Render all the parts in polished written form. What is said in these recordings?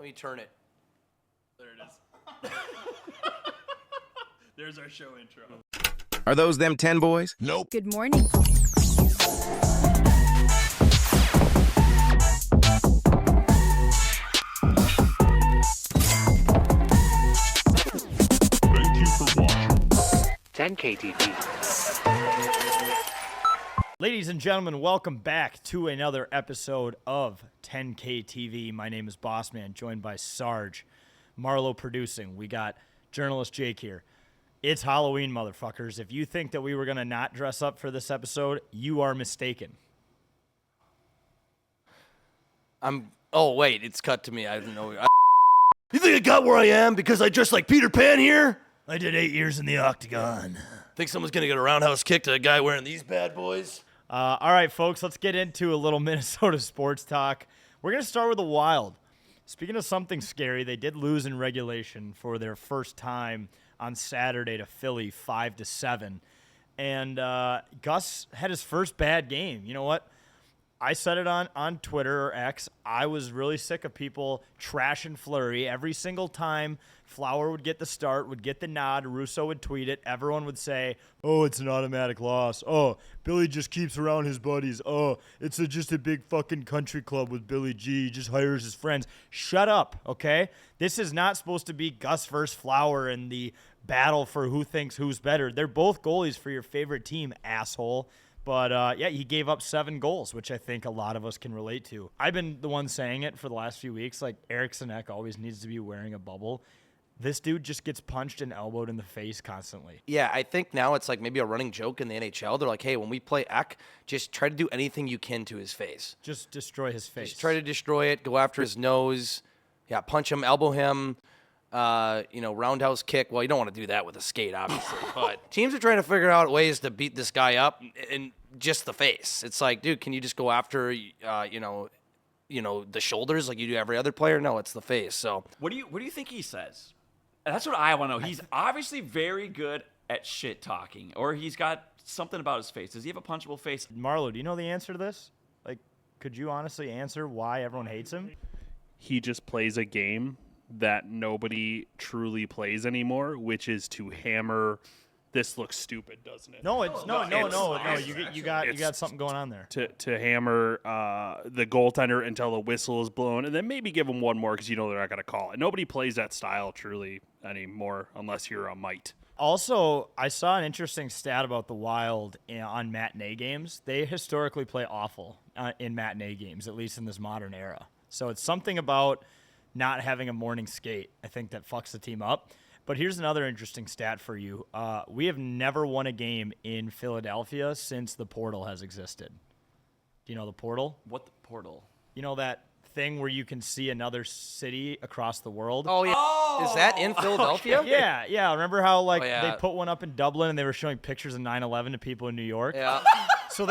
me turn it. There it is. There's our show intro. Are those them 10 boys? Nope. Good morning. Thank you for watching. 10K TV. Ladies and gentlemen, welcome back to another episode of 10K TV. My name is Bossman, joined by Sarge, Marlo producing. We got journalist Jake here. It's Halloween, motherfuckers. If you think that we were going to not dress up for this episode, you are mistaken. Oh, wait, it's cut to me. I don't know. You think I got where I am because I dressed like Peter Pan here? I did 8 years in the octagon. Think someone's going to get a roundhouse kick to a guy wearing these bad boys? All right, folks, let's get into a little Minnesota sports talk. We're going to start with the Wild. Speaking of something scary, they did lose in regulation for their first time on Saturday to Philly, 5-7. And Gus had his first bad game. You know what? I said it on Twitter or X. I was really sick of people trashing Fleury. Every single time Flower would get the start, would get the nod, Russo would tweet it, everyone would say, oh, it's an automatic loss. Oh, Billy just keeps around his buddies. Oh, it's just a big fucking country club with Billy G. He just hires his friends. Shut up, okay? This is not supposed to be Gus versus Flower and the battle for who thinks who's better. They're both goalies for your favorite team, asshole. But, yeah, he gave up 7 goals, which I think a lot of us can relate to. I've been the one saying it for the last few weeks. Like, Eriksson Ek always needs to be wearing a bubble. This dude just gets punched and elbowed in the face constantly. Yeah, I think now it's like maybe a running joke in the NHL. They're like, hey, when we play Ek, just try to do anything you can to his face. Just destroy his face. Just try to destroy it, go after his nose. Yeah, punch him, elbow him. Roundhouse kick. Well, you don't want to do that with a skate, obviously. But teams are trying to figure out ways to beat this guy up in just the face. It's like, dude, can you just go after, the shoulders like you do every other player? No, it's the face. So What do you think he says? That's what I want to know. He's obviously very good at shit talking, or he's got something about his face. Does he have a punchable face? Marlo, do you know the answer to this? Like, could you honestly answer why everyone hates him? He just plays a game that nobody truly plays anymore, which is to hammer. This looks stupid, doesn't it? No, it's no. You got something going on there. To hammer the goaltender until the whistle is blown, and then maybe give them one more because you know they're not going to call it. Nobody plays that style truly anymore unless you're a mite. Also, I saw an interesting stat about the Wild on matinee games. They historically play awful in matinee games, at least in this modern era. So it's something about not having a morning skate, I think, that fucks the team up. But here's another interesting stat for you. We have never won a game in Philadelphia since the portal has existed. Do you know the portal? What the portal? You know that thing where you can see another city across the world? Oh, yeah. Oh, is that in Philadelphia? Okay. Yeah. Remember how they put one up in Dublin and they were showing pictures of 9/11 to people in New York? Yeah. So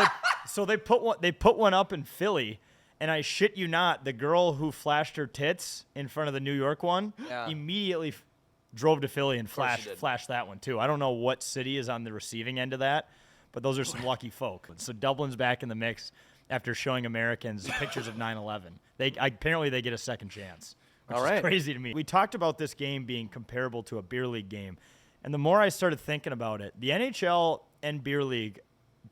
they put one up in Philly. And I shit you not, the girl who flashed her tits in front of the New York one immediately drove to Philly and flashed that one too. I don't know what city is on the receiving end of that, but those are some lucky folk. So Dublin's back in the mix after showing Americans pictures of 9/11. Apparently they get a second chance, which is crazy to me. We talked about this game being comparable to a beer league game, and the more I started thinking about it, the NHL and beer league,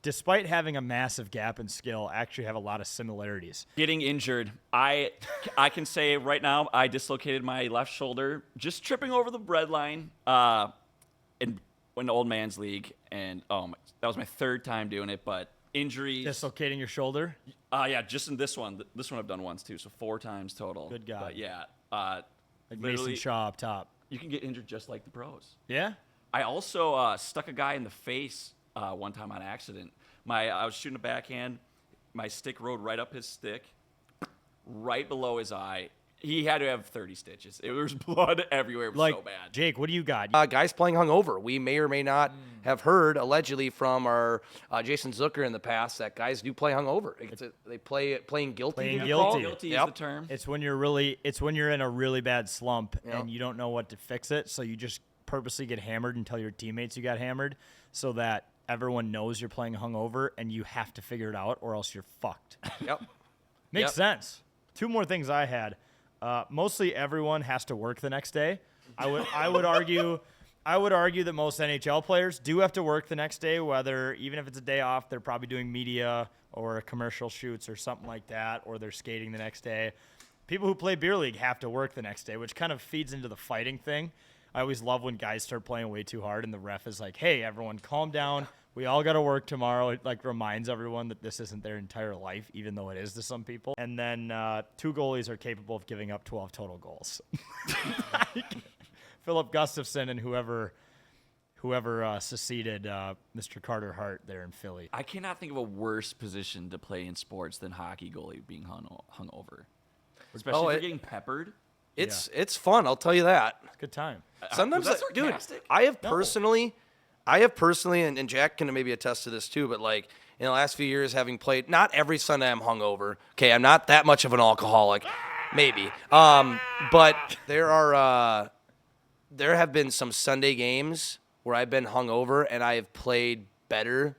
despite having a massive gap in skill, actually have a lot of similarities. Getting injured. I can say right now I dislocated my left shoulder just tripping over the bread line in an old man's league, and that was my third time doing it. But injuries. Dislocating your shoulder? Yeah, just in this one. This one I've done once too, so 4 times total. Good God. But yeah, like Mason Shaw up top. You can get injured just like the pros. Yeah. I also stuck a guy in the face one time on accident. I was shooting a backhand. My stick rode right up his stick, right below his eye. He had to have 30 stitches. There was blood everywhere. It was so bad. Jake, what do you got? Guys playing hungover. We may or may not have heard, allegedly, from our Jason Zucker in the past that guys do play hungover. They play playing guilty. Playing guilty. Guilty is the term. It's when you're in a really bad slump and you don't know what to fix it, so you just purposely get hammered and tell your teammates you got hammered so that everyone knows you're playing hungover and you have to figure it out or else you're fucked. Yep. Makes sense. 2 more things I had. Mostly everyone has to work the next day. I would argue that most NHL players do have to work the next day, whether even if it's a day off, they're probably doing media or commercial shoots or something like that, or they're skating the next day. People who play beer league have to work the next day, which kind of feeds into the fighting thing. I always love when guys start playing way too hard and the ref is like, hey, everyone, calm down. We all got to work tomorrow. It like reminds everyone that this isn't their entire life, even though it is to some people. And then 2 goalies are capable of giving up 12 total goals. Philip Gustafson and whoever seceded Mr. Carter Hart there in Philly. I cannot think of a worse position to play in sports than hockey goalie being hung over. Especially if you're getting peppered. It's fun, I'll tell you that. It's a good time. Sometimes, was that dude, sarcastic? I have personally, and Jack can maybe attest to this too, but like in the last few years having played, not every Sunday I'm hungover. Okay, I'm not that much of an alcoholic, maybe. But there have been some Sunday games where I've been hungover and I have played better.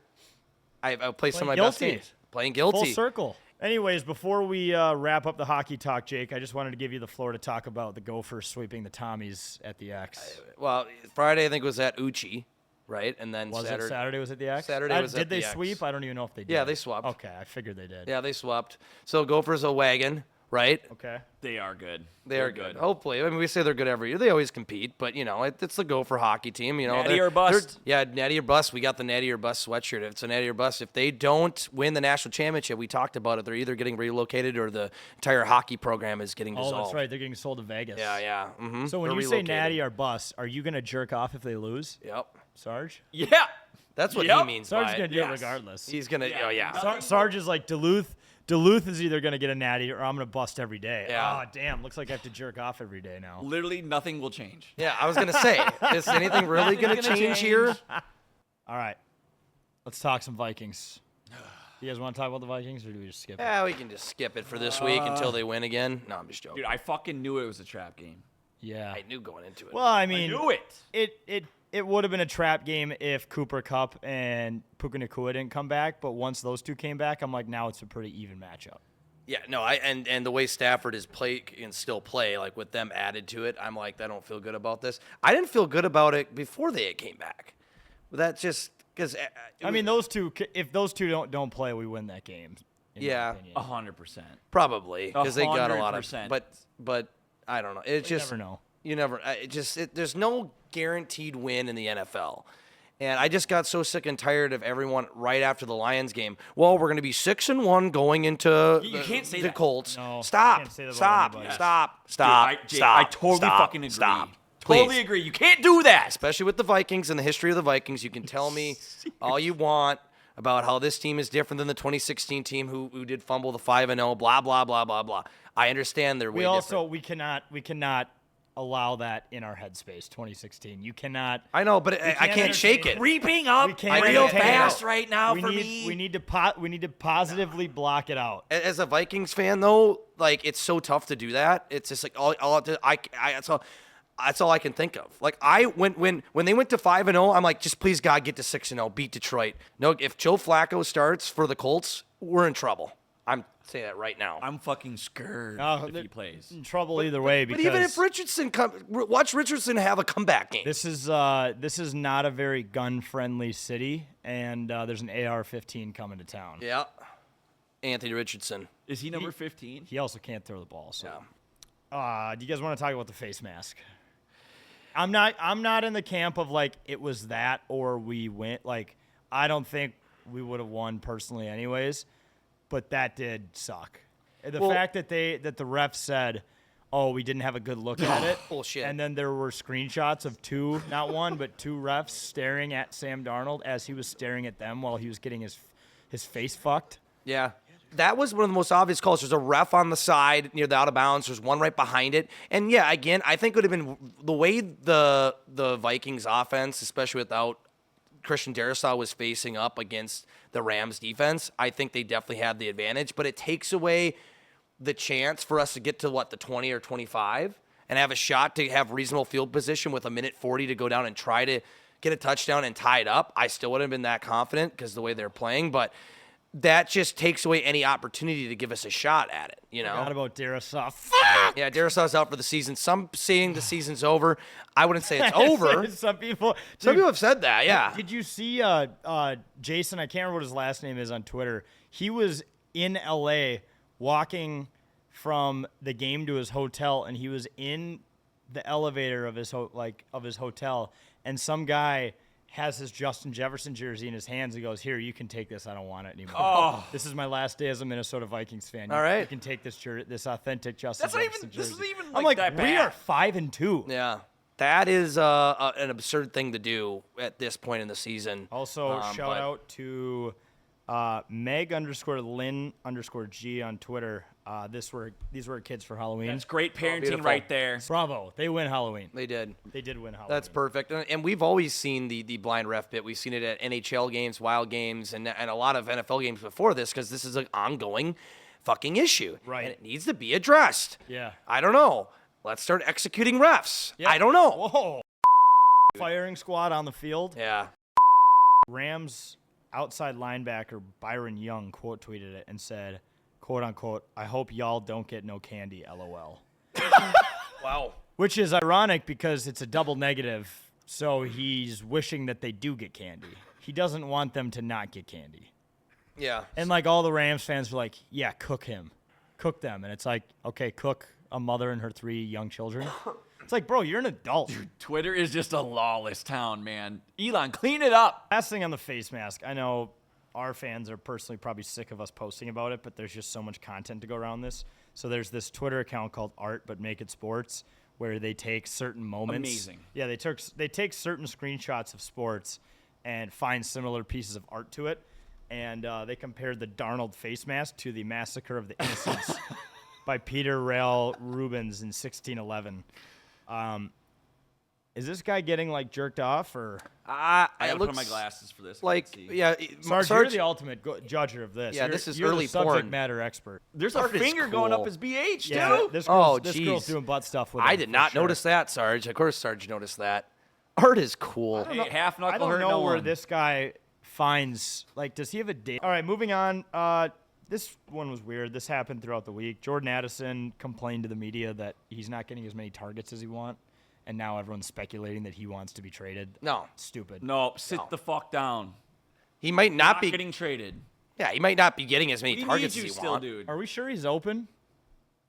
I've played some of my best guilty. games. Playing guilty. Full circle. Anyways, before we wrap up the hockey talk, Jake, I just wanted to give you the floor to talk about the Gophers sweeping the Tommies at the X. Well, Friday I think was at Uchi, right? And then Was Saturday. it Saturday was at the X? Saturday was did at they the X. sweep? I don't even know if they did. Yeah, they swapped. Okay, I figured they did. Yeah, they swapped. So Gophers a wagon, right? Okay. They are good. They're good. Hopefully. I mean, we say they're good every year. They always compete, but, it's the Gopher hockey team. Natty they're- or bust. Yeah, natty or bust. We got the natty or bust sweatshirt. If it's a natty or bust, if they don't win the national championship, we talked about it, they're either getting relocated or the entire hockey program is getting Oh, dissolved. that's right. They're getting sold to Vegas. Yeah. Mm-hmm. So when you say natty or bust, are you going to jerk off if they lose, Yep. Sarge? Yeah. That's what he Yep. means Sarge's by going it. to do it Yes. regardless. He's going to, Sarge is like Duluth is either going to get a natty or I'm going to bust every day. Yeah. Oh, damn. Looks like I have to jerk off every day now. Literally nothing will change. Yeah, I was going to say, is anything really going to Nothing's gonna change here? All right. Let's talk some Vikings. You guys want to talk about the Vikings or do we just skip it? Yeah, we can just skip it for this week until they win again. No, I'm just joking. Dude, I fucking knew it was a trap game. Yeah. I knew going into it. Well, I mean, Knew it. it would have been a trap game if Cooper Kupp and Puka Nacua didn't come back, but once those two came back, I'm like, now it's a pretty even matchup. Yeah, no, and the way Stafford is play and still play, like with them added to it, I'm like, I don't feel good about this. I didn't feel good about it before they came back. That just because I mean, those two, if those two don't play, we win that game. in my Yeah. opinion. 100%. probably because they got a lot of, 100%. but I don't know. It just never know. You never. There's no guaranteed win in the NFL. And I just got so sick and tired of everyone right after the Lions game. Well, we're going to be 6-1 going into You can't say the that. Colts. No, you Stop. can't say that about Stop. anybody. Stop. Dude, Stop. Jake, Stop. I totally Stop. fucking agree. Stop. Totally Please. agree. You can't do that. Especially with the Vikings and the history of the Vikings. You can tell me all you want about how this team is different than the 2016 team who did fumble the 5-0, blah, blah, blah, blah, blah. I understand they're way different. We cannot allow that in our headspace. 2016, you cannot. I know, but I can't shake it. Creeping We up can't real entertain fast it. right now we for need, me. We need to positively block it out. As a Vikings fan, though, like it's so tough to do that. It's just like that's all I can think of. Like when they went to 5-0, I'm like, just please God get to 6-0, beat Detroit. No, if Joe Flacco starts for the Colts, we're in trouble. I'm saying that right now. I'm fucking scared Oh, if he plays. In trouble either way. But Because even if Richardson watch Richardson have a comeback game. this is not a very gun-friendly city, and there's an AR-15 coming to town. Yeah, Anthony Richardson. Is he number 15? He also can't throw the ball. So, Yeah. do you guys want to talk about the face mask? I'm not in the camp of like it was that or we win. Like I don't think we would have won personally, anyways. But that did suck. The fact that the ref said, "Oh, we didn't have a good look at it," Bullshit. and then there were screenshots of two, not one, but two refs staring at Sam Darnold as he was staring at them while he was getting his face fucked. Yeah. That was one of the most obvious calls. There's a ref on the side near the out of bounds. There's one right behind it. And, yeah, again, I think it would have been the way the Vikings offense, especially without Christian Darrisaw was facing up against the Rams defense, I think they definitely had the advantage. But it takes away the chance for us to get to, the 20 or 25 and have a shot to have reasonable field position with 1:40 to go down and try to get a touchdown and tie it up. I still wouldn't have been that confident because the way they're playing. But that just takes away any opportunity to give us a shot at it, you know? Forgot about Darisaw. Yeah, Darisaw's out for the season. Some saying the season's over. I wouldn't say it's over. Some people Have said that, yeah. Did you see Jason, I can't remember what his last name is on Twitter. He was in LA walking from the game to his hotel, and he was in the elevator of his hotel, and some guy has his Justin Jefferson jersey in his hands. He goes, "Here, you can take this. I don't want it anymore. This is my last day as a Minnesota Vikings fan. All right. You can take this this authentic Justin Jefferson jersey." This isn't even I'm like like, that we bad. are 5-2. Yeah. That is an absurd thing to do at this point in the season. Also, but- shout out to Meg_Lynn_G on Twitter. These were kids for Halloween. That's great parenting beautiful. right there. Bravo. They win Halloween. They did. They did win Halloween. That's perfect. And we've always seen the blind ref bit. We've seen it at NHL games, Wild games, and a lot of NFL games before this because this is an ongoing fucking issue. Right. And it needs to be addressed. Yeah. I don't know. Let's start executing refs. Yeah. I don't know. Whoa. Firing squad on the field. Yeah. Rams outside linebacker Byron Young quote tweeted it and said, quote unquote, "I hope y'all don't get no candy, LOL." Wow. Which is ironic because it's a double negative, so he's wishing that they do get candy. He doesn't want them to not get candy. Yeah. And like all the Rams fans were like, "Yeah, cook him. Cook them." And it's like, "Okay, cook a mother and her 3 young children." It's like, bro, you're an adult. Twitter is just a lawless town, man. Elon, clean it up. Last thing on the face mask. I know our fans are personally probably sick of us posting about it, but there's just so much content to go around this. So there's this Twitter account called Art But Make It Sports where they take certain moments. Amazing. Yeah, they take certain screenshots of sports and find similar pieces of art to it. And they compared the Darnold face mask to the Massacre of the Innocents by Peter Rail Rubens in 1611. Is this guy getting like jerked off or? I gotta it put on looks my glasses for this. like, Let's see. yeah. Sarge, you're the ultimate judger of this. Yeah, You're- this is you're early the subject porn. matter expert. There's a Art is finger going cool. up his BH, Yeah, too. this Oh, girl's jeez. doing butt stuff with I him, did for not sure. notice that, Sarge. Of course, Sarge noticed that. Art is cool. Hey, half I knuckle don't hurt know no where one. this guy finds, like, does he have a date? All right, moving on. This one was weird. This happened throughout the week. Jordan Addison complained to the media that he's not getting as many targets as he wants, and now everyone's speculating that he wants to be traded. No. Stupid. No, sit the fuck down. He might not Not be getting traded. Yeah, he might not be getting as many We targets need as you he still, wants. dude. Are we sure he's open?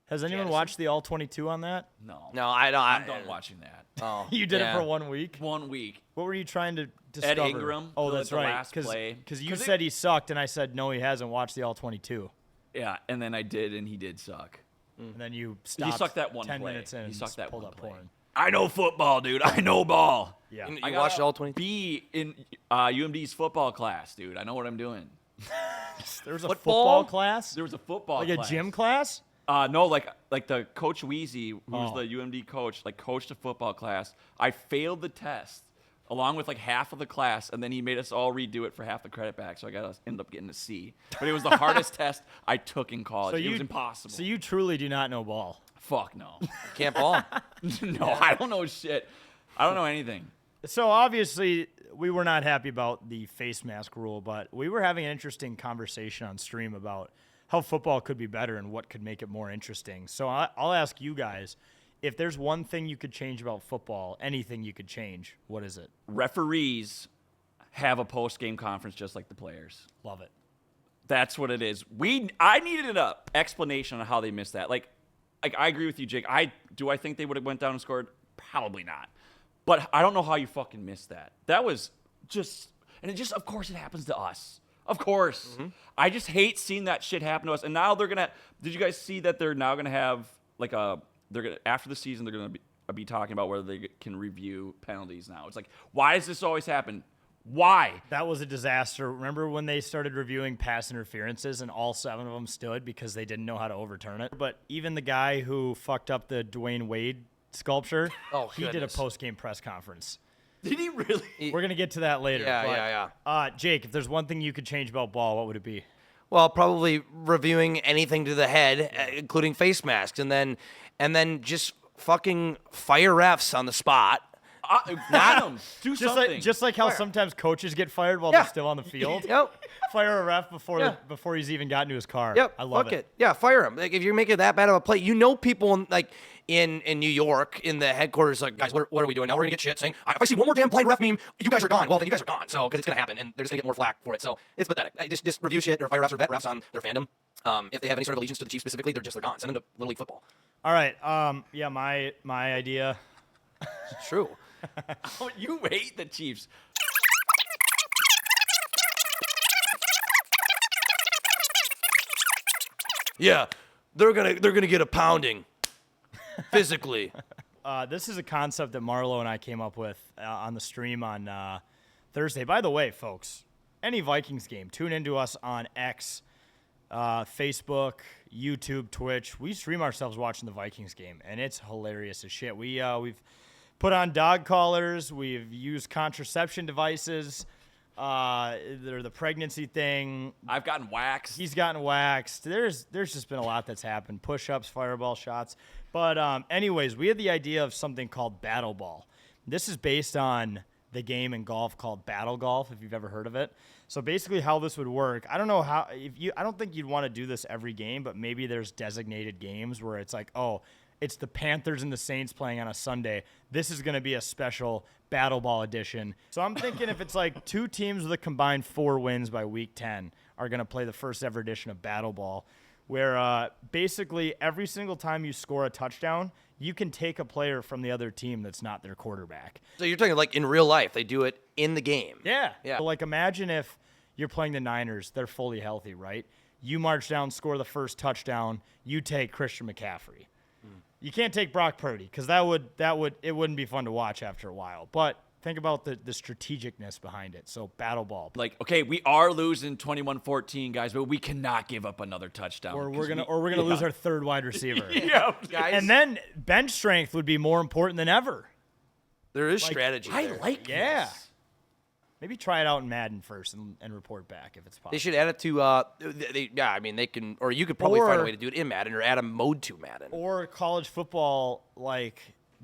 Has anyone Addison? watched the All-22 on that? No. No, I don't. I'm done watching that. Oh, You did yeah. it for 1 week? 1 week. What were you trying to discover? Ingram, Oh, the- that's the right. last play. Because you 'Cause said he sucked, and I said, no, he hasn't watched the All-22. Yeah, and then I did, and he did suck. And then you stopped sucked that one 10 play. minutes in He and sucked that pulled one up play. porn. I know football, dude. I know ball. Yeah. You I watched got all a 20? B in UMD's football class, dude. I know what I'm doing. There's a Football? football class? There was a football Like class. a gym class? No, like the Coach Weezy, who's Oh. the UMD coach, like coached a football class. I failed the test along with like half of the class, and then he made us all redo it for half the credit back. So I got to end up getting a C. But it was the hardest test I took in college. It was impossible. So you truly do not know ball. Fuck no. Can't ball. No, I don't know shit. I don't know anything. So obviously we were not happy about the face mask rule, but we were having an interesting conversation on stream about how football could be better and what could make it more interesting. So I'll ask you guys, if there's one thing you could change about football, anything you could change, what is it? Referees have a post-game conference just like the players. Love it. That's what it is. I needed an explanation on how they missed that. Like I agree with you, Jake. I think they would have went down and scored? Probably not. But I don't know how you fucking missed that. That was just, and it just, of course, it happens to us. Of course. Mm-hmm. I just hate seeing that shit happen to us. And now they're gonna. Did you guys see that they're now gonna have like a? They're gonna after the season they're gonna be talking about whether they can review penalties now. It's like, why does this always happen? Why? That was a disaster. Remember when they started reviewing pass interferences and all 7 of them stood because they didn't know how to overturn it? But even the guy who fucked up the Dwayne Wade sculpture, Oh, he did a goodness. post-game press conference. Did he really? We're going to get to that later. Yeah, but, Jake, if there's one thing you could change about ball, what would it be? Well, probably reviewing anything to the head, including face masks, and then just fucking fire refs on the spot. Not him. Do Just something. like how sometimes coaches get fired while Yeah. they're still on the field. Yep. Fire a ref before Yeah. before he's even gotten to his car. Yep. I love fuck it. Yeah, fire him. Like if you're making that bad of a play, people in New York in the headquarters, like, guys, what are we doing now? We're gonna get shit saying, if I see one more damn play ref meme, you guys are gone. Well, then you guys are gone. So because it's gonna happen, and they're just gonna get more flack for it. So it's pathetic. Just review shit or fire refs or vet refs on their fandom. If they have any sort of allegiance to the Chiefs specifically, they're gone. Send them to Little League football. All right. Yeah, my idea. It's true. Oh, you hate the Chiefs. Yeah, they're gonna get a pounding physically. This is a concept that Marlo and I came up with on the stream on Thursday. By the way, folks, any Vikings game, tune into us on X, Facebook, YouTube, Twitch. We stream ourselves watching the Vikings game, and it's hilarious as shit. We've put on dog collars. We've used contraception devices. They're the pregnancy thing. I've gotten waxed. He's gotten waxed. There's just been a lot that's happened. Push-ups, fireball shots. But anyways, we had the idea of something called Battle Ball. This is based on the game in golf called Battle Golf, if you've ever heard of it. So basically how this would work, I don't know how, I don't think you'd want to do this every game, but maybe there's designated games where it's like, oh, it's the Panthers and the Saints playing on a Sunday. This is going to be a special Battle Ball edition. So I'm thinking if it's like two teams with a combined 4 wins by week 10 are going to play the first ever edition of Battle Ball, where basically every single time you score a touchdown, you can take a player from the other team that's not their quarterback. So you're talking like in real life, they do it in the game. Yeah. Yeah. So like imagine if you're playing the Niners, they're fully healthy, right? You march down, score the first touchdown, you take Christian McCaffrey. You can't take Brock Purdy because it wouldn't be fun to watch after a while. But think about the strategicness behind it. So Battle Ball. Like, okay, we are losing 21-14, guys, but we cannot give up another touchdown. Or we're gonna lose our third wide receiver. Yeah, guys. And then bench strength would be more important than ever. There is strategy I there. like Yeah. this. Maybe try it out in Madden first and report back if it's possible. They should add it to, they can, or you could probably find a Or- way to do it in Madden or add a mode to Madden. Or college football, like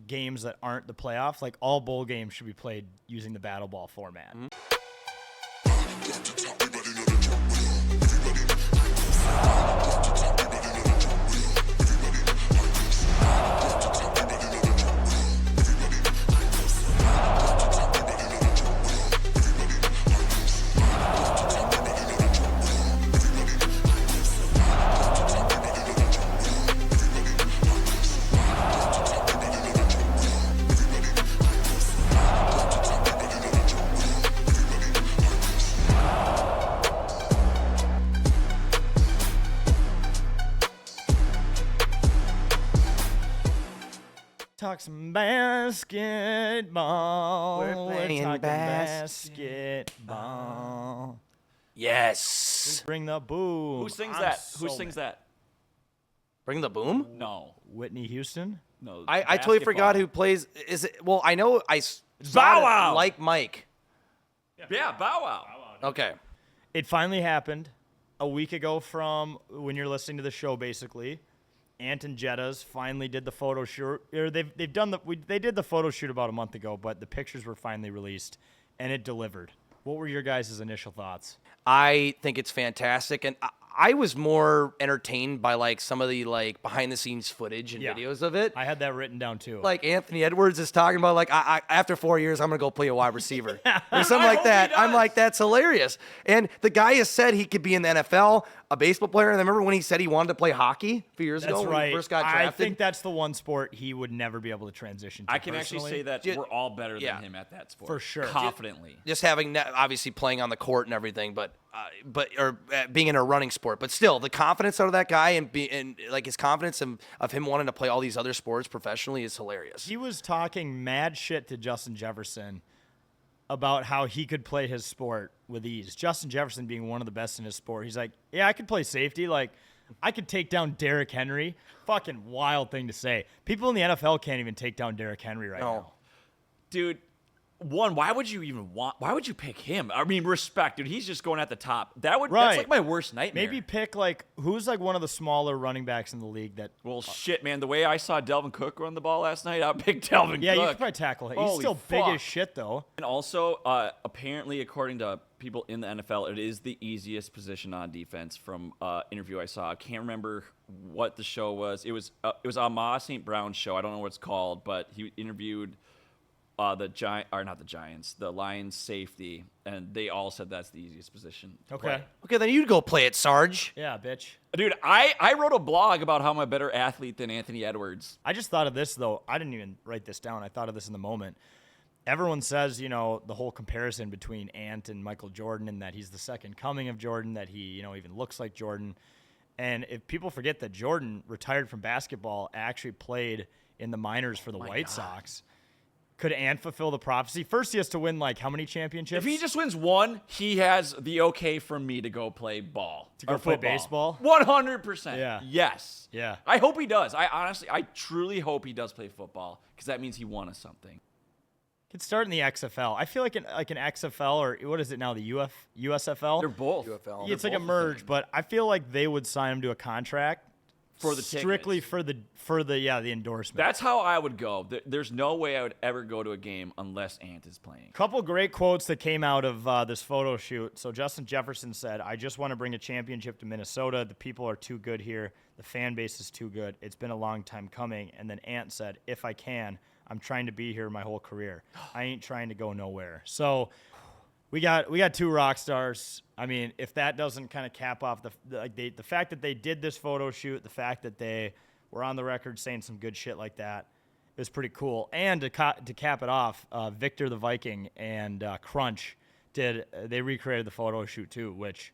games that aren't the playoffs, like all bowl games should be played using the Battle Ball format. Talk some basketball. We're playing talking basketball. Yes. Bring the boom. Who sings I'm that? so Who sings mad. that? Bring the boom? No. Whitney Houston. No. I totally forgot who plays. Is it? Well, I know I saw Bow it Wow. like Mike. Yeah, Bow Wow. Okay. It finally happened a week ago from when you're listening to the show, basically. Ant and Jetta's finally did the photo shoot. Or they did the photo shoot about a month ago, but the pictures were finally released, and it delivered. What were your guys' initial thoughts? I think it's fantastic, and I was more entertained by like some of the like behind the scenes footage and Yeah. videos of it. I had that written down too. Like Anthony Edwards is talking about like I after 4 years I'm gonna go play a wide receiver or something like that. I'm like, that's hilarious. And the guy has said he could be in the NFL, a baseball player. And I remember when he said he wanted to play hockey a few years That's ago when right. he first got drafted. I think that's the one sport he would never be able to transition to. I can actually personally. say that Yeah. we're all better Yeah. than him at that sport. For sure. Confidently. just having obviously playing on the court and everything, but being in a running sport, but still the confidence out of that guy and like his confidence of him wanting to play all these other sports professionally is hilarious. He was talking mad shit to Justin Jefferson about how he could play his sport with ease. Justin Jefferson being one of the best in his sport. He's like, yeah, I could play safety. Like, I could take down Derrick Henry. Fucking wild thing to say. People in the NFL can't even take down Derrick Henry right now. Dude, one, why would you pick him? I mean, respect, dude. He's just going at the top. That's Right. like my worst nightmare. Maybe pick like who's like one of the smaller running backs in the league that. Well, shit, man. The way I saw Delvin Cook run the ball last night, I'd pick Delvin Yeah, Cook. you could probably tackle him. He's Holy still big fuck. as shit though. And also, apparently, according to people in the NFL, it is the easiest position on defense. From interview I saw, I can't remember what the show was. It was Amah St. Brown's show. I don't know what it's called, but he interviewed the Lions safety, and they all said that's the easiest position to Okay. play. Okay, then you'd go play it, Sarge. Yeah, bitch. Dude, I wrote a blog about how I'm a better athlete than Anthony Edwards. I just thought of this though. I didn't even write this down. I thought of this in the moment. Everyone says, the whole comparison between Ant and Michael Jordan, and that he's the second coming of Jordan, that he, even looks like Jordan. And if people forget that Jordan retired from basketball, actually played in the minors for the White Sox. Could Ant fulfill the prophecy? First, he has to win how many championships? If he just wins one, he has the okay from me to go play ball. To go play baseball? 100%. Yeah. Yes. Yeah. I hope he does. I truly hope he does play football, because that means he won us something. Could start in the XFL. I feel like an XFL, or what is it now, the USFL? They're both. UFL. Yeah, it's like a both the merge, same. but I feel like they would sign him to a contract For the strictly tickets. for the endorsement. That's how I would go. There's no way I would ever go to a game unless Ant is playing. Couple great quotes that came out of this photo shoot. So Justin Jefferson said, "I just want to bring a championship to Minnesota. The people are too good here. The fan base is too good. It's been a long time coming." And then Ant said, "If I can, I'm trying to be here my whole career. I ain't trying to go nowhere." So we got two rock stars. I mean, if that doesn't kind of cap off the fact that they did this photo shoot, the fact that they were on the record saying some good shit like that, it was pretty cool. And to cap it off, Victor the Viking and Crunch they recreated the photo shoot too, which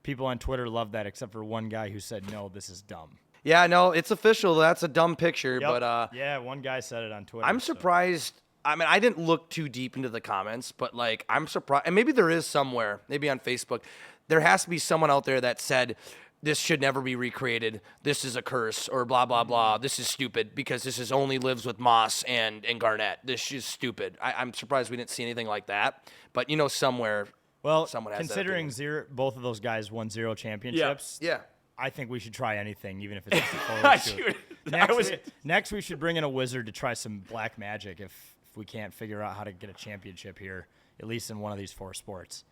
people on Twitter loved that, except for one guy who said, "No, this is dumb." Yeah, no, it's official. That's a dumb picture, Yep. but yeah, one guy said it on Twitter. I'm so. surprised. I mean, I didn't look too deep into the comments, but I'm surprised. And maybe there is somewhere, maybe on Facebook, there has to be someone out there that said this should never be recreated. This is a curse, or blah blah blah. This is stupid because this only lives with Moss and Garnett. This is stupid. I'm surprised we didn't see anything like that. But somewhere, Well, someone has that considering opinion. both of those guys won 0 championships, Yeah. I think we should try anything, even if it's just a photo shoot. Dude, Next, we should bring in a wizard to try some black magic if we can't figure out how to get a championship here, at least in one of these 4 sports.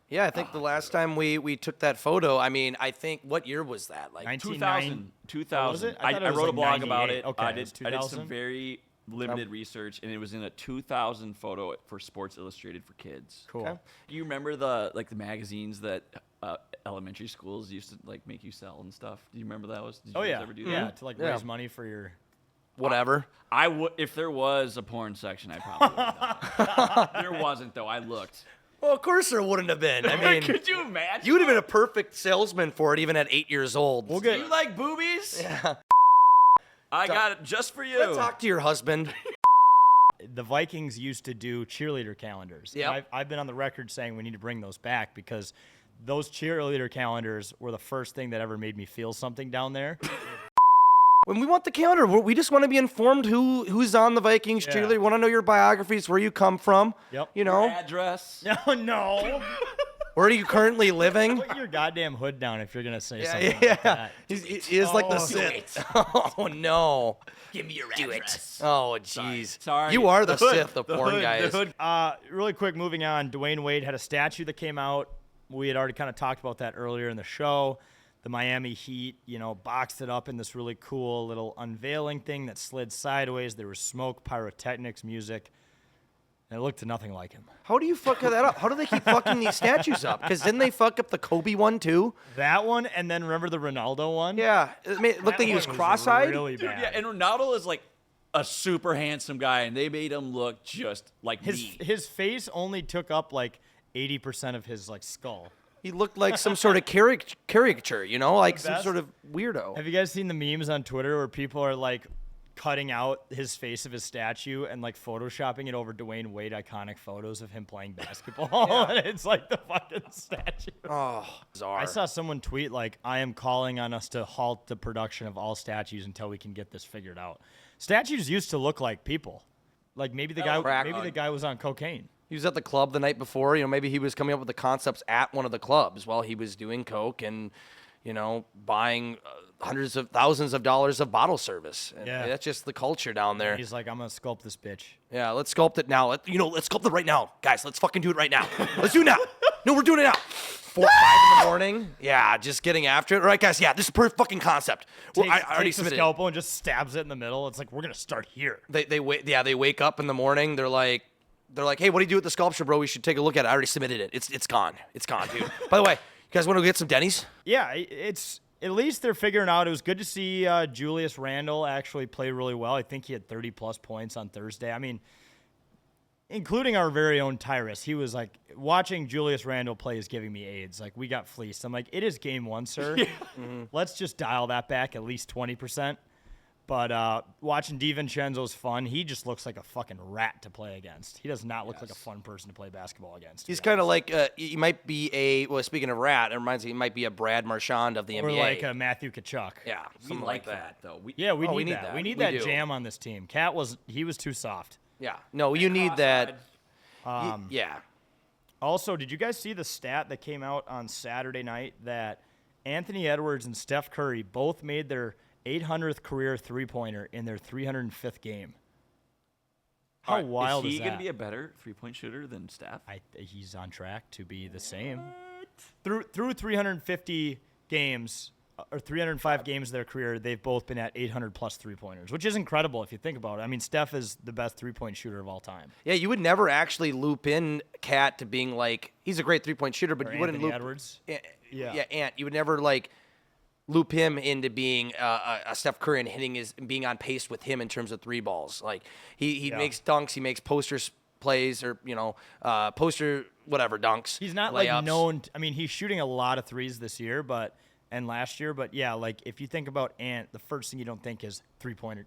Yeah, I think the last time we took that photo, I mean, I think, what year was that? Like 1990. 2000. was it? I I thought it was wrote a like blog about 98. it. Okay, I it was did some 2000? very limited research, and it was in a 2000 photo for Sports Illustrated for kids. Cool. Okay. Do you remember the magazines that elementary schools used to make you sell and stuff? Do you remember those? Did you Oh guys yeah, ever do yeah, that? to Yeah. raise money for your. whatever. I would, if there was a porn section, I probably would have done it. There wasn't though. I looked. Well, of course there wouldn't have been. I mean, Could you imagine? you would have been a perfect salesman for it even at 8 years old. We'll Do get. you like boobies? Yeah. I got it just for you. Let's talk to your husband. The Vikings used to do cheerleader calendars. Yep. And I've been on the record saying we need to bring those back because those cheerleader calendars were the first thing that ever made me feel something down there. When we want the calendar, we just want to be informed who's on the Vikings Yeah. cheerleader. We want to know your biographies, where you come from. Yep. You Your know, address. No, no. where are you currently living? Put your goddamn hood down if you're gonna say Yeah, something yeah. like that. He is like the Oh, Sith. Oh no. Give me your address. Oh jeez. Sorry. You are the hood, Sith of porn hood, guys. the hood. Really quick, moving on. Dwayne Wade had a statue that came out. We had already kind of talked about that earlier in the show. The Miami Heat, boxed it up in this really cool little unveiling thing that slid sideways. There was smoke, pyrotechnics, music, and it looked to nothing like him. How do you fuck that up? How do they keep fucking these statues up? Because didn't they fuck up the Kobe one too? That one, and then remember the Ronaldo one? Yeah. I mean, it looked like he was That one cross-eyed. Really Dude, bad. yeah, and Ronaldo is like a super handsome guy, and they made him look just like me. his face only took up like 80% of his skull. He looked like some sort of caricature, like some best- sort of weirdo. Have you guys seen the memes on Twitter where people are cutting out his face of his statue and photoshopping it over Dwayne Wade iconic photos of him playing basketball? And it's like the fucking statue. Oh, bizarre. I saw someone tweet I am calling on us to halt the production of all statues until we can get this figured out. Statues used to look like people. Like maybe the crack. guy was on cocaine. He was at the club the night before. Maybe he was coming up with the concepts at one of the clubs while he was doing coke and, buying hundreds of thousands of dollars of bottle service. And Yeah. that's just the culture down there. He's like, I'm gonna sculpt this bitch. Yeah, let's sculpt it now. Let's sculpt it right now, guys. Let's fucking do it right now. Let's do it now. No, we're doing it now. 4 or 5 in the morning. Yeah, just getting after it. All right, guys. Yeah, this is perfect fucking concept. Well, I already Takes the submitted. scalpel and just stabs it in the middle. It's like we're gonna start here. They wake up in the morning. They're like, hey, what do you do with the sculpture, bro? We should take a look at it. I already submitted it. It's gone. It's gone, dude. By the way, you guys want to go get some Denny's? Yeah, it's at least they're figuring out. It was good to see Julius Randle actually play really well. I think he had 30-plus points on Thursday. I mean, including our very own Tyrus, he was like, watching Julius Randle play is giving me AIDS. Like, we got fleeced. I'm like, it is game one, sir. Let's just dial that back at least 20%. But watching DiVincenzo's fun. He just looks like a fucking rat to play against. He does not look like a fun person to play basketball against. He's kind of like, he might be speaking of rat, it reminds me, he might be a Brad Marchand of the or NBA. like a Matthew Kachuk. Yeah, We something like like that, though. We need need that. that. We need We that do. jam on this team. Cat was too soft. Yeah. No, you need that. Um, Yeah. Also, did you guys see the stat that came out on Saturday night that Anthony Edwards and Steph Curry both made their 800th career three-pointer in their 305th game? How wild is is he that? gonna be a better 3-point shooter than Steph? He's on track to be the same. Through 350 games or 305 games of their career, they've both been at 800-plus three-pointers, which is incredible if you think about it. I mean, Steph is the best three-point shooter of all time. Yeah, you would never actually loop in Cat to being like, he's a great three-point shooter, but Or you wouldn't Anthony loop. Edwards. Yeah, Ant. You would never like loop him into being a Steph Curry and being on pace with him in terms of three balls. Like he makes dunks, he makes plays or poster whatever dunks. He's not layups. like known. I mean, he's shooting a lot of threes this year, and last year. But yeah, like if you think about Ant, the first thing you don't think is three-point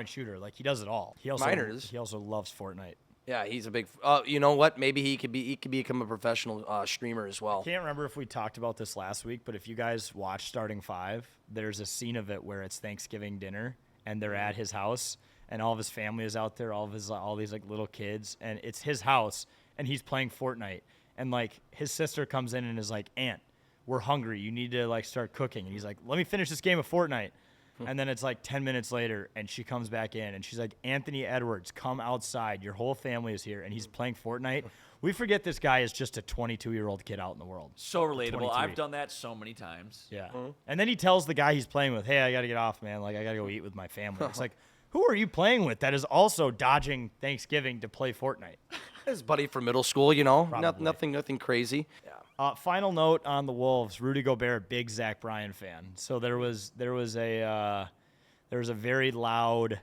shooter. Like he does it all. He also loves Fortnite. Yeah, he's a big. You know what? Maybe he could become a professional streamer as well. Can't remember if we talked about this last week, but if you guys watch Starting Five, there's a scene of it where it's Thanksgiving dinner and they're at his house and all of his family is out there, all these like little kids, and it's his house and he's playing Fortnite, and like his sister comes in and is like, "Aunt, we're hungry. You need to like start cooking." And he's like, "Let me finish this game of Fortnite." And then it's like 10 minutes later, and she comes back in, and she's like, "Anthony Edwards, come outside. Your whole family is here." And he's playing Fortnite. We forget this guy is just a 22-year-old kid out in the world. So relatable. 23. I've done that so many times. Yeah. And then he tells the guy he's playing with, "Hey, I got to get off, man. Like, I got to go eat with my family." It's like, who are you playing with that is also dodging Thanksgiving to play Fortnite? His buddy from middle school, Probably. nothing crazy. Yeah. Final note on the Wolves: Rudy Gobert, big Zach Bryan fan. So there was a very loud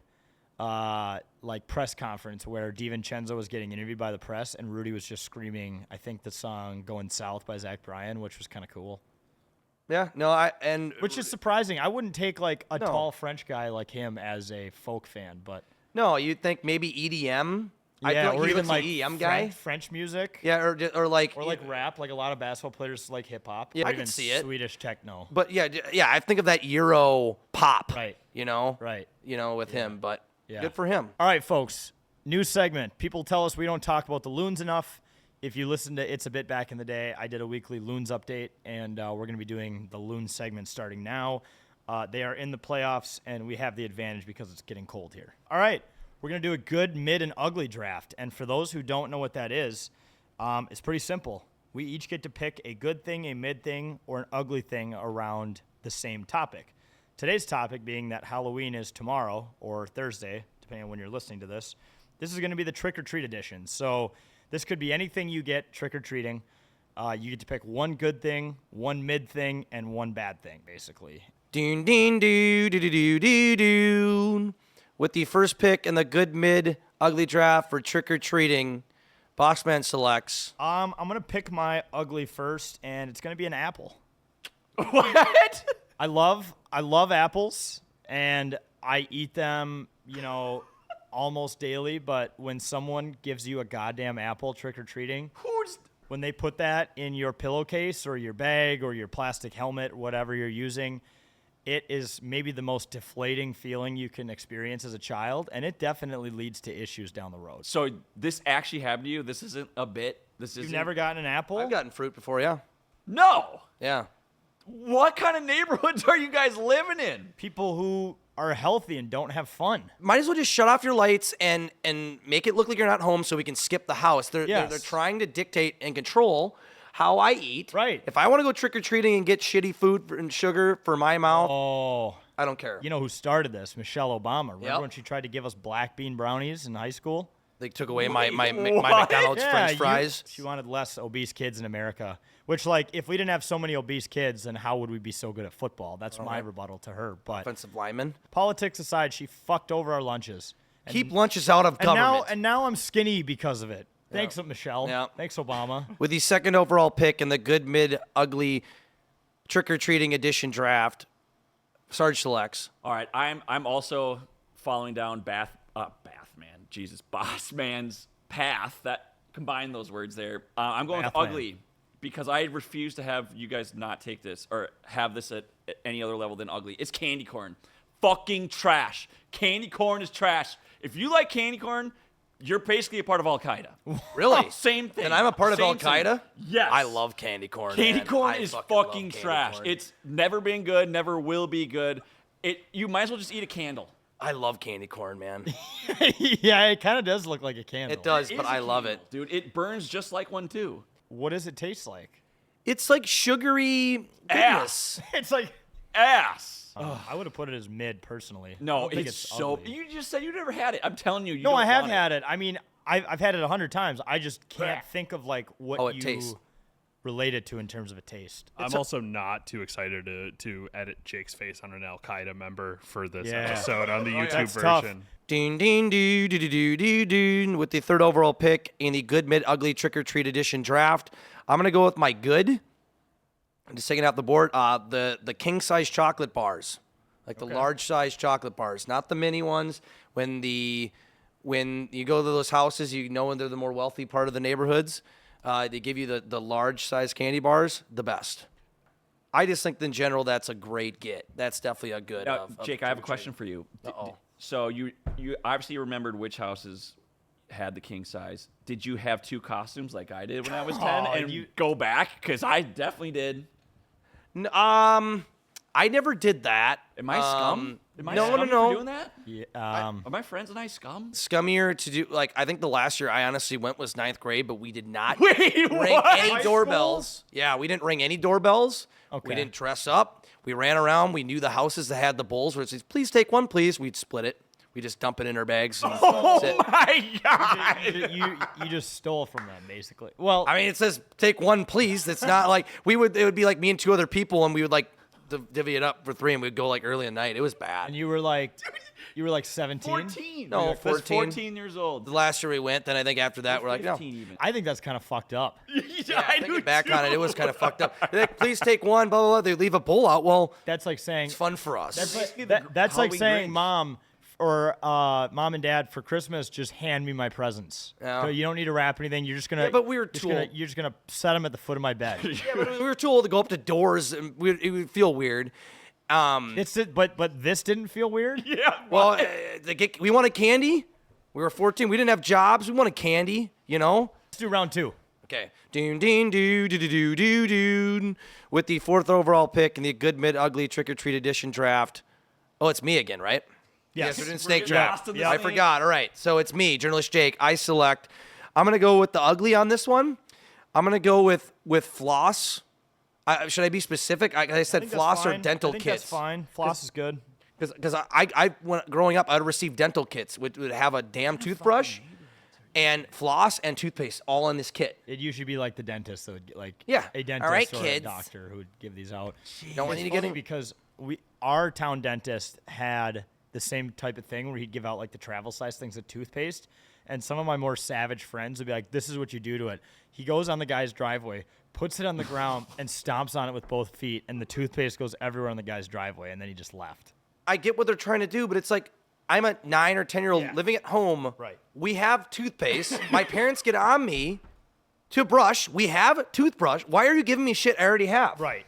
like press conference where DiVincenzo was getting interviewed by the press, and Rudy was just screaming, I think the song "Going South" by Zach Bryan, which was kind of cool. Yeah. No. Which is surprising. I wouldn't take like a tall French guy like him as a folk fan, but No, you'd think maybe EDM. I yeah, feel like or he even looks like EDM guy. French music. Yeah, or like rap, like a lot of basketball players like hip hop. Yeah, or I even can see it. Swedish techno. But yeah, I think of that Euro pop. Right. Right. With him, but Yeah. good for him. All right, folks. New segment. People tell us we don't talk about the Loons enough. If you listen to It's a Bit back in the day, I did a weekly Loons update, and we're going to be doing the Loons segment starting now. They are in the playoffs, and we have the advantage because it's getting cold here. All right. We're going to do a good, mid, and ugly draft. And for those who don't know what that is, it's pretty simple. We each get to pick a good thing, a mid thing, or an ugly thing around the same topic. Today's topic being that Halloween is tomorrow or Thursday, depending on when you're listening to this. This is going to be the trick-or-treat edition. So this could be anything you get trick-or-treating. You get to pick one good thing, one mid thing, and one bad thing, basically. Doon, ding, doo, doo, doo, doo, doo, doo. With the first pick in the good, mid, ugly draft for trick-or-treating, Boxman selects. I'm going to pick my ugly first, and it's going to be an apple. What? I love apples, and I eat them, almost daily. But when someone gives you a goddamn apple trick-or-treating, when they put that in your pillowcase or your bag or your plastic helmet, whatever you're using, it is maybe the most deflating feeling you can experience as a child, and it definitely leads to issues down the road. So this actually happened to you? This isn't a bit? This You've isn't... never gotten an apple? I've gotten fruit before, yeah. No! Yeah. What kind of neighborhoods are you guys living in? People who are healthy and don't have fun. Might as well just shut off your lights and make it look like you're not home so we can skip the house. They're Yes. trying to dictate and control how I eat. Right. If I want to go trick-or-treating and get shitty food and sugar for my mouth, Oh, I don't care. you know who started this? Michelle Obama. Remember Yep. when she tried to give us black bean brownies in high school? They took away my what? McDonald's French you- fries. She wanted less obese kids in America. Which, like, if we didn't have so many obese kids, then how would we be so good at football? That's my rebuttal to her. But Offensive lineman. politics aside, she fucked over our lunches. And, Keep lunches out of government. and now I'm skinny because of it. Thanks, Michelle. Yeah. Thanks, Obama. With the second overall pick in the good mid ugly trick-or-treating edition draft, Sarge selects. All right, I'm also following down Boss Man's path. That combine those words there. I'm going with Bathman. ugly because I refuse to have you guys not take this or have this at any other level than ugly. It's candy corn. Fucking trash. Candy corn is trash. If you like candy corn, you're basically a part of Al Qaeda. Really? Same thing. And I'm a part of Same Al Qaeda? thing. Yes. I love candy corn. Candy man. corn I is love fucking candy trash. corn. It's never been good, never will be good. You might as well just eat a candle. I love candy corn, man. Yeah, it kind of does look like a candle. It does, It but is a I love candle, it. dude. It burns just like one too. What does it taste like? It's like sugary goodness. It's like, Ass. I would have put it as mid personally. I No, don't think it's so. ugly. You just said you never had it. I'm telling you. No, I have had it. I mean, I've had it 100 times. I just can't Blech. think of like what Oh, it you tastes. relate it to in terms of a taste. I'm also not too excited to edit Jake's face on an Al Qaeda member for this Yeah. episode on the YouTube That's tough. version. Ding, ding, doo, doo, doo, doo, doo, doo. With the third overall pick in the good mid ugly trick or treat edition draft, I'm gonna go with my good. I'm just taking out the board. The king size chocolate bars, like the large size chocolate bars, not the mini ones. When you go to those houses, you know when they're the more wealthy part of the neighborhoods. They give you the large size candy bars, the best. I just think in general that's a great get. That's definitely a good. Now, of Jake, I have a question for you. Uh-oh. So you obviously remembered which houses had the king size. Did you have two costumes like I did when I was 10 Oh, and you go back? Because I definitely did. I never did that. Am I scum? Am I no, scum no, for no. doing that? Yeah, Are my friends and I scum? Scummier to do. Like I think the last year I honestly went was 9th grade, but we did not Wait, ring what? any High doorbells. Yeah, we didn't ring any doorbells. Okay. We didn't dress up. We ran around. We knew the houses that had the bowls where it says, "Please take one, please." We'd split it. We just dump it in our bags. And sit. My God! you just stole from them basically. Well, I mean, it says take one, please. It's not like it would be like me and two other people, and we would like divvy it up for three, and we'd go like early at night. It was bad. and you were like 17. 14. No, That's 14. 14 years old. The last year we went, then I think after that we're like, no. 15 even. I think that's kind of fucked up. Yeah, thinking back on it, it was kind of fucked up. They're like, please take one, blah, blah, blah. They leave a bowl out. Well, That's like saying it's fun for us. that's like Halloween saying Grinch. mom or mom and dad for Christmas just hand me my presents. Yeah. So you don't need to wrap anything. You're just gonna. Yeah, but we were just too gonna- old. You're just gonna set them at the foot of my bed. Yeah, but we were too old to go up to doors, and it would feel weird. But this didn't feel weird. Yeah. Well, we wanted candy. We were 14. We didn't have jobs. We wanted candy, you know? Let's do round 2. Okay. Doon, ding, doo, doo, doo, doo, doo, doo. With the 4th overall pick in the good, mid, ugly, trick-or-treat edition draft. Oh, it's me again, right? Yes. Yesterday We're snake getting draft. lost in this I thing. forgot. All right. So it's me, journalist Jake. I select. I'm going to go with the ugly on this one. I'm going to go with floss. Should I be specific? I said floss or dental I think kits. That's fine. Floss is good. Because when growing up, I would receive dental kits, which would have a damn toothbrush and floss and toothpaste all in this kit. It usually be like the dentist, so like Yeah. a All dentist right, or a kids. doctor who would give these out. Don't we It's need to get funny him? because our town dentist had the same type of thing where he'd give out like the travel size things of toothpaste, and some of my more savage friends would be like, "This is what you do to it." He goes on the guy's driveway, puts it on the ground, and stomps on it with both feet, and the toothpaste goes everywhere on the guy's driveway, and then he just left. I get what they're trying to do, but it's like I'm a 9 or 10-year-old Yeah. living at home. Right. We have toothpaste. My parents get on me to brush. We have a toothbrush. Why are you giving me shit I already have? Right.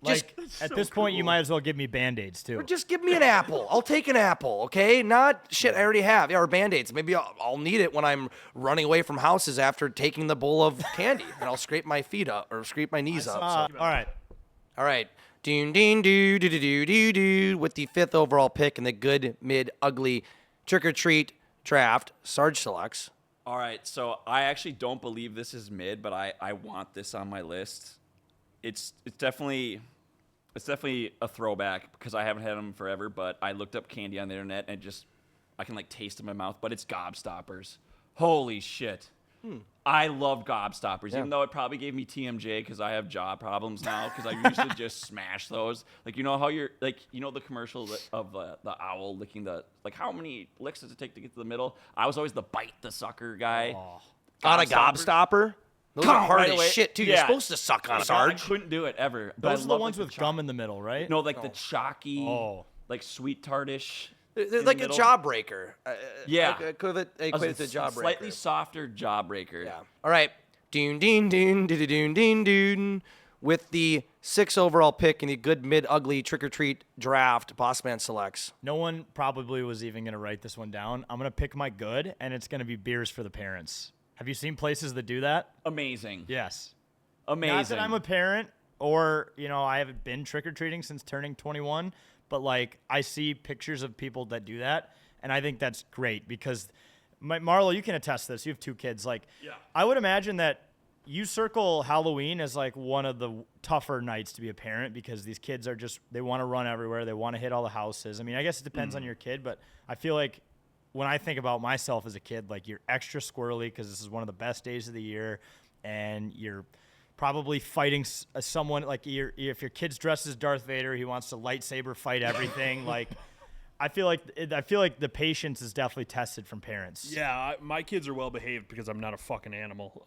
Like, at this point, you might as well give me Band-Aids, too. Or just give me an apple. I'll take an apple, okay? Not shit I already have. Yeah, or Band-Aids. Maybe I'll need it when I'm running away from houses after taking the bowl of candy. And I'll scrape my feet up or scrape my knees up. So. All right. All right. Doon, ding, doo, doo, doo, doo, doo, doo. With the 5th overall pick in the good, mid, ugly trick-or-treat draft, Sarge selects. All right, so I actually don't believe this is mid, but I want this on my list. It's definitely a throwback because I haven't had them forever, but I looked up candy on the internet and I can like taste in my mouth, but it's Gobstoppers. Holy shit. I love Gobstoppers, even though it probably gave me TMJ because I have jaw problems now because I used to just smash those. Like, you know how you're, like, you know the commercial of the owl licking like, how many licks does it take to get to the middle? I was always the bite the sucker guy. On a gobstopper? Those are hard as shit, too. You're Yeah. supposed to suck on I a Sarge. couldn't do it ever. But Those I are the love, ones like, with gum in the middle, right? No, like the chalky, Oh. sweet tartish. They're in like the a middle. jawbreaker. Yeah. I equate it to a jawbreaker. Slightly softer jawbreaker. Yeah. All right. Doon, ding, doon, doo, doo, doon, ding, doon. With the 6th overall pick in the good, mid, ugly trick-or-treat draft, Bossman selects. No one probably was even going to write this one down. I'm going to pick my good, and it's going to be beers for the parents. Have you seen places that do that? Amazing. Yes. Amazing. Not that I'm a parent or, I haven't been trick-or-treating since turning 21, but, like, I see pictures of people that do that, and I think that's great because, Marlo, you can attest to this. You have 2 kids. Like, I would imagine that you circle Halloween as, like, one of the tougher nights to be a parent because these kids are they want to run everywhere. They want to hit all the houses. I mean, I guess it depends on your kid, but I feel like when I think about myself as a kid, like, you're extra squirrely because this is one of the best days of the year, and you're probably fighting someone. Like, if your kid's dressed as Darth Vader, he wants to lightsaber fight everything. Like, I feel like the patience is definitely tested from parents. Yeah, my kids are well behaved because I'm not a fucking animal,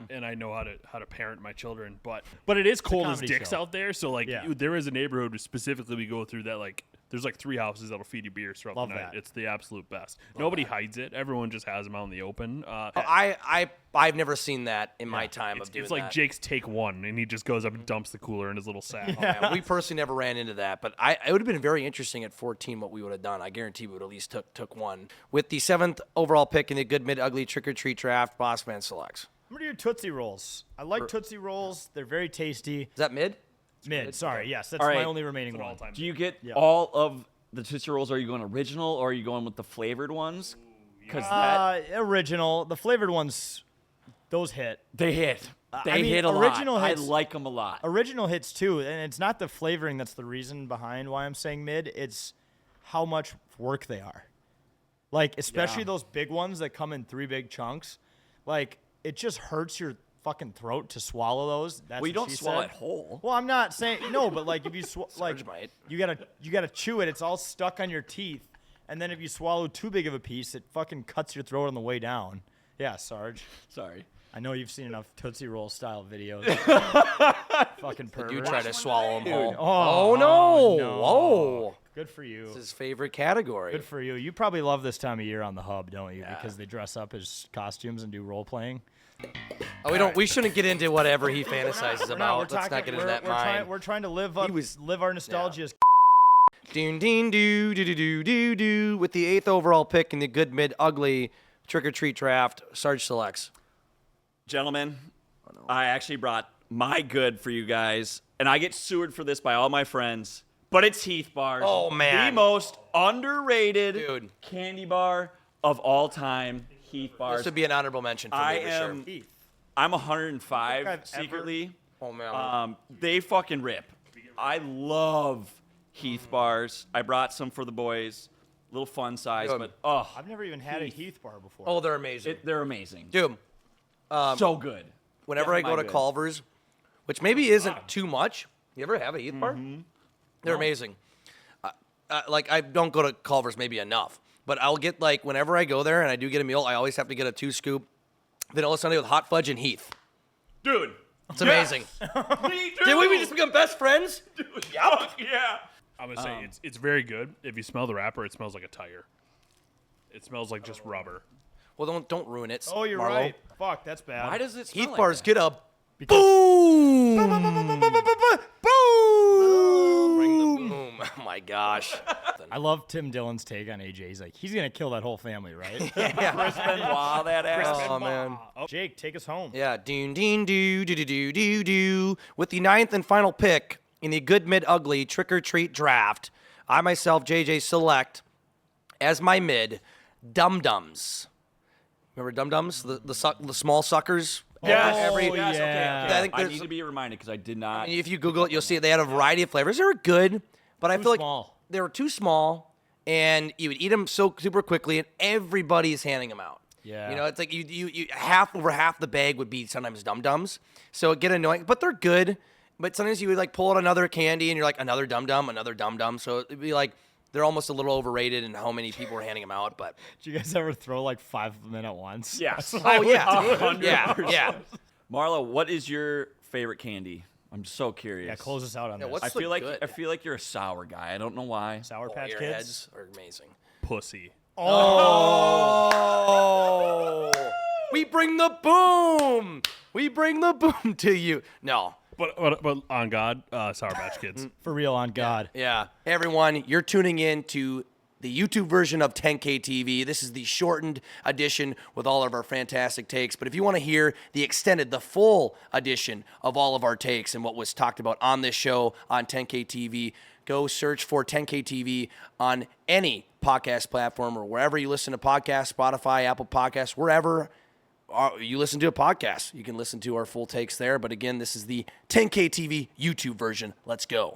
and I know how to parent my children. But it is cold as comedy dicks show. out there. So, like, Yeah. there is a neighborhood specifically we go through that, like, there's like 3 houses that'll feed you beers throughout Love the night. that. It's the absolute best. Nobody hides it. Everyone just has them out in the open. I've never seen that in my time of doing It's like that. Jake's take one, and he just goes up and dumps the cooler in his little sack. Yeah, we personally never ran into that, but it would have been very interesting at 14 what we would have done. I guarantee we would at least took one. With the 7th overall pick in the good, mid, ugly trick-or-treat draft, Bossman selects. I'm going to do Tootsie Rolls. I like Tootsie Rolls. They're very tasty. Is that mid? Mid, sorry. Yes, that's All my right. only remaining one. all-time. Do you get all of the Tootsie Rolls? Are you going original or are you going with the flavored ones? Because Original. The flavored ones, those hit. they hit. They I mean, hit a original lot. hits- I like them a lot. Original hits too, and it's not the flavoring that's the reason behind why I'm saying mid. It's how much work they are. Like, especially those big ones that come in 3 big chunks. Like, it just hurts your fucking throat to swallow those. That's Well, you what don't she swallow said. it whole. Well, I'm not saying no, but like if you like might. you gotta chew it. It's all stuck on your teeth, and then if you swallow too big of a piece, it fucking cuts your throat on the way down. Yeah, Sarge. Sorry. I know you've seen enough Tootsie Roll style videos. Fucking pervert. You try to swallow them whole. Oh, no. no. Oh. Good for you. It's his favorite category. Good for you. You probably love this time of year on the hub, don't you? Because they dress up as costumes and do role playing. Oh, we shouldn't get into whatever he fantasizes We're about. not. Let's not get into that mind. We're trying to live was- live our nostalgia as Doon, ding, doo, doo, doo, doo, doo, doo. With the 8th overall pick in the good, mid, ugly trick-or-treat draft, Sarge selects. Gentlemen, I actually brought my good for you guys, and I get sued for this by all my friends, but it's Heath Bars. Oh, man. The most underrated Dude. candy bar of all time, Heath Bars. This would be an honorable mention for I me, for am, sure. I'm 105 I've ever- secretly. Oh, man. They fucking rip. I love Heath Bars. I brought some for the boys. Little fun size, Good. but I've never even had a Heath bar before. Oh, they're amazing. they're amazing. Dude, So good. whenever I go to Definitely good. Culver's, which maybe isn't too much, you ever have a Heath bar? They're amazing. Like, I don't go to Culver's maybe enough, but I'll get, like, whenever I go there and I do get a meal, I always have to get a 2-scoop vanilla sundae with hot fudge and Heath. Dude. It's amazing. Did we just become best friends? Yup. Yeah. I'm gonna say it's very good. If you smell the wrapper, it smells like a tire. It smells like just rubber. Well, don't ruin it. Oh, you're Marlo. right. Fuck, that's bad. Why does it smell Heath like bars that? get a boom. Boom. Oh my gosh. I love Tim Dillon's take on AJ. He's like, he's gonna kill that whole family, right? Chris Benoit, that ass. Oh man. Jake, take us home. Yeah, doo doo doo doo doo doo doo. With the 9th and final pick in the Good Mid Ugly Trick or Treat Draft, I myself, JJ, select as my mid Dum Dums. Remember Dum Dums, the small suckers. Yes. Every, Oh, Yes, yeah. okay. I think I there's- need to be reminded because I did not. If you Google it, you'll see they had a variety of flavors. They were good, but I feel like small. they were too small, and you would eat them so super quickly, and everybody's handing them out. Yeah. You know, it's like you over half the bag would be sometimes Dum Dums, so it get annoying. But they're good. But sometimes you would like pull out another candy, and you're like another Dum Dum, another Dum Dum. So it'd be like they're almost a little overrated in how many people are handing them out. But Did you guys ever throw like 5 of them at once? Yes. oh yeah, yeah. Marlo, what is your favorite candy? I'm so curious. Yeah, close us out on Yeah, this. what's I feel like good? I feel like you're a sour guy. I don't know why. Sour Patch Kids. Airheads are amazing. Pussy. Oh, we bring the boom. We bring the boom to you. No. But on God, Sour Patch Kids. For real, on God. Yeah. Hey, everyone, you're tuning in to the YouTube version of 10K TV. This is the shortened edition with all of our fantastic takes. But if you want to hear the extended, the full edition of all of our takes and what was talked about on this show on 10K TV, go search for 10K TV on any podcast platform or wherever you listen to podcasts, Spotify, Apple Podcasts, wherever you listen to a podcast. You can listen to our full takes there. But again, this is the 10K TV YouTube version. Let's go.